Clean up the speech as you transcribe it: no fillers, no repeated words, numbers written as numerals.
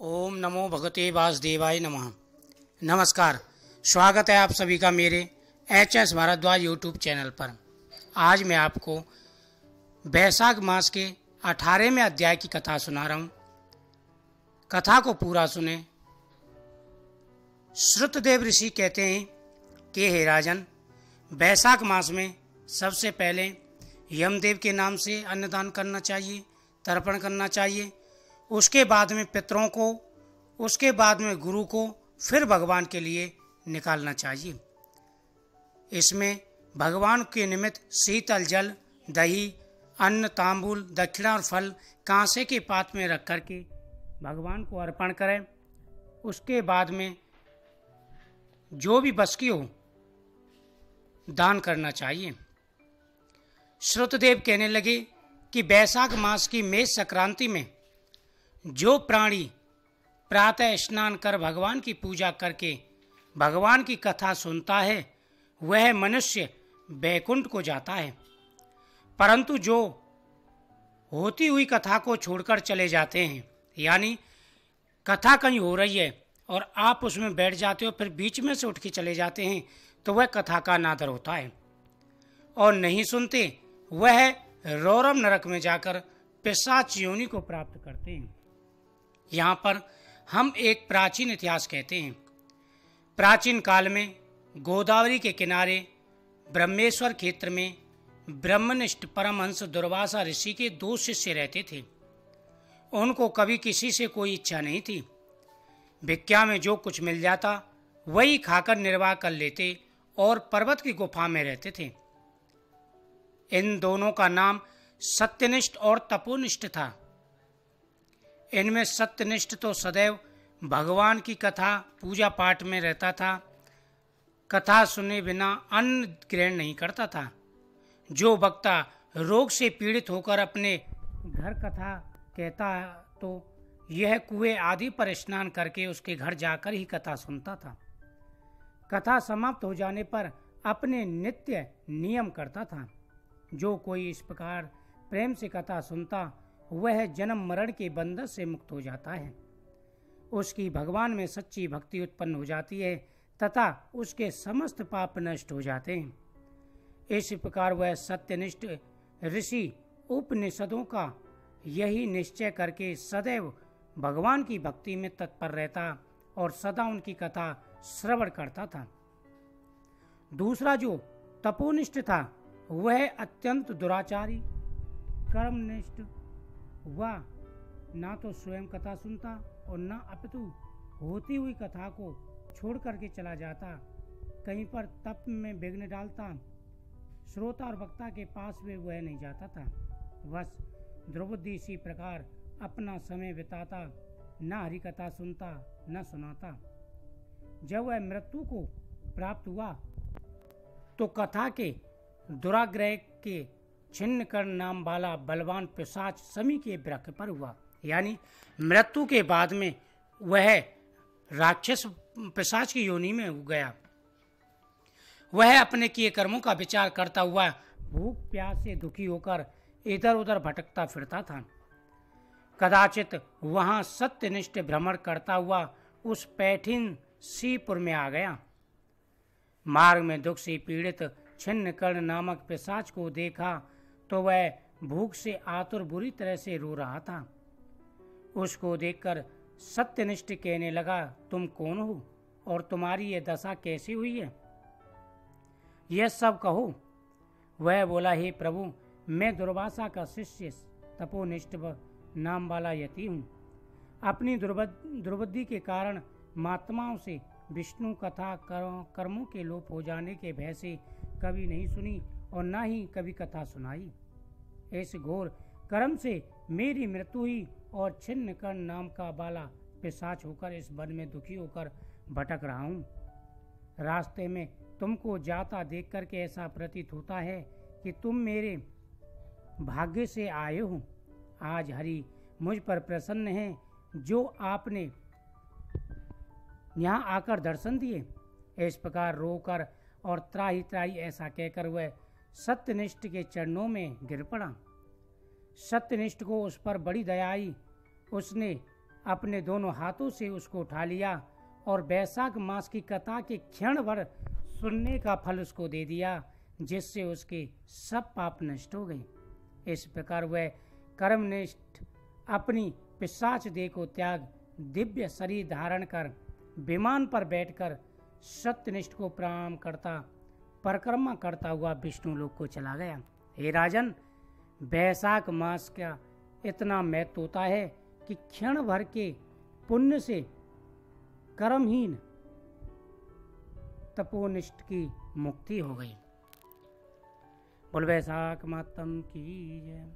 ओम नमो भगवते वासुदेवाय नमः। नमस्कार, स्वागत है आप सभी का मेरे एच.एस. भारद्वाज यूट्यूब चैनल पर। आज मैं आपको वैशाख मास के 18वें अध्याय की कथा सुना रहा हूँ। कथा को पूरा सुने। श्रुतदेव ऋषि कहते हैं कि हे राजन, वैशाख मास में सबसे पहले यमदेव के नाम से अन्नदान करना चाहिए, तर्पण करना चाहिए। उसके बाद में पितरों को, उसके बाद में गुरु को, फिर भगवान के लिए निकालना चाहिए। इसमें भगवान के निमित्त शीतल जल, दही, अन्न, तांबूल, दक्षिणा और फल कांसे के पात्र में रख करके भगवान को अर्पण करें। उसके बाद में जो भी बस की हो दान करना चाहिए। श्रुतदेव कहने लगे कि वैशाख मास की मेष संक्रांति में जो प्राणी प्रातः स्नान कर भगवान की पूजा करके भगवान की कथा सुनता है वह मनुष्य वैकुंठ को जाता है। परंतु जो होती हुई कथा को छोड़कर चले जाते हैं, यानी कथा कहीं हो रही है और आप उसमें बैठ जाते हो, फिर बीच में से उठ के चले जाते हैं, तो वह कथा का अनादर होता है। और नहीं सुनते वह रौरव नरक में जाकर पिशाच योनि को प्राप्त करते हैं। यहाँ पर हम एक प्राचीन इतिहास कहते हैं। प्राचीन काल में गोदावरी के किनारे ब्रह्मेश्वर क्षेत्र में ब्रह्मनिष्ठ परमहंस दुर्वासा ऋषि के 2 शिष्य रहते थे। उनको कभी किसी से कोई इच्छा नहीं थी। भिक्षा में जो कुछ मिल जाता वही खाकर निर्वाह कर लेते और पर्वत की गुफा में रहते थे। इन दोनों का नाम सत्यनिष्ठ और तपोनिष्ठ था। इनमें सत्यनिष्ठ तो सदैव भगवान की कथा पूजा पाठ में रहता था, कथा सुने बिना अन्न ग्रहण नहीं करता था। जो वक्ता रोग से पीड़ित होकर अपने घर कथा कहता तो यह कुएं आदि पर स्नान करके उसके घर जाकर ही कथा सुनता था। कथा समाप्त हो जाने पर अपने नित्य नियम करता था। जो कोई इस प्रकार प्रेम से कथा सुनता वह जन्म मरण के बंधन से मुक्त हो जाता है। उसकी भगवान में सच्ची भक्ति उत्पन्न हो जाती है तथा उसके समस्त पाप नष्ट हो जाते हैं। इस प्रकार वह सत्यनिष्ठ ऋषि उपनिषदों का यही निश्चय करके सदैव भगवान की भक्ति में तत्पर रहता और सदा उनकी कथा श्रवण करता था। दूसरा जो तपोनिष्ठ था वह अत्यंत दुराचारी कर्मनिष्ठ हुआ। ना तो स्वयं कथा सुनता और न अपितु होती हुई कथा को छोड़ करके चला जाता, कहीं पर तप में विघ्न डालता। श्रोता और वक्ता के पास भी वह नहीं जाता था। बस द्रौपदी इसी प्रकार अपना समय बिताता, न हरि कथा सुनता न सुनाता। जब वह मृत्यु को प्राप्त हुआ तो कथा के दुराग्रह के छिन्न कर्ण नाम वाला बलवान पिशाच समी के वृक्ष पर हुआ। यानी मृत्यु के बाद में वह राक्षस पिशाच की योनि में हो गया। वह अपने किए कर्मों का विचार करता हुआ भूख प्यास से दुखी होकर इधर उधर भटकता फिरता था। कदाचित वहां सत्यनिष्ठ भ्रमण करता हुआ उस पैठिन सीपुर में आ गया। मार्ग में दुख से पीड़ित छिन्न कर्ण नामक पिशाच को देखा तो वह भूख से आतुर बुरी तरह से रो रहा था। उसको देखकर सत्यनिष्ठ कहने लगा, तुम कौन हो और तुम्हारी यह दशा कैसी हुई है, यह सब कहो। वह बोला, हे प्रभु, मैं दुर्वासा का शिष्य तपोनिष्ठ नाम वाला यति हूँ। अपनी दुर्बुद्धि के कारण महात्माओं से विष्णु कथा कर्मों के लोप हो जाने के भय से कभी नहीं सुनी और न ही कभी कथा सुनाई। इस घोर कर्म से मेरी मृत्यु हुई और छिन्न कर्ण नाम का बाला पिशाच होकर इस वन में दुखी होकर भटक रहा हूँ। रास्ते में तुमको जाता देख करके ऐसा प्रतीत होता है कि तुम मेरे भाग्य से आए हो। आज हरि मुझ पर प्रसन्न है जो आपने यहाँ आकर दर्शन दिए। इस प्रकार रोकर और त्राही त्राही ऐसा कहकर वह सत्यनिष्ठ के चरणों में गिर पड़ा। सत्यनिष्ठ को उस पर बड़ी दया आई। उसने अपने दोनों हाथों से उसको उठा लिया और वैशाख मास की कथा के क्षण भर सुनने का फल उसको दे दिया, जिससे उसके सब पाप नष्ट हो गए। इस प्रकार वह कर्मनिष्ठ अपनी पिशाच देह को त्याग दिव्य शरीर धारण कर विमान पर बैठकर सत्यनिष्ठ को प्रणाम करता परिक्रमा करता हुआ विष्णु लोक को चला गया। हे राजन, वैशाख मास का इतना महत्व होता है कि क्षण भर के पुण्य से कर्महीन तपोनिष्ठ की मुक्ति हो गई। बोल वैशाख मातम की जय।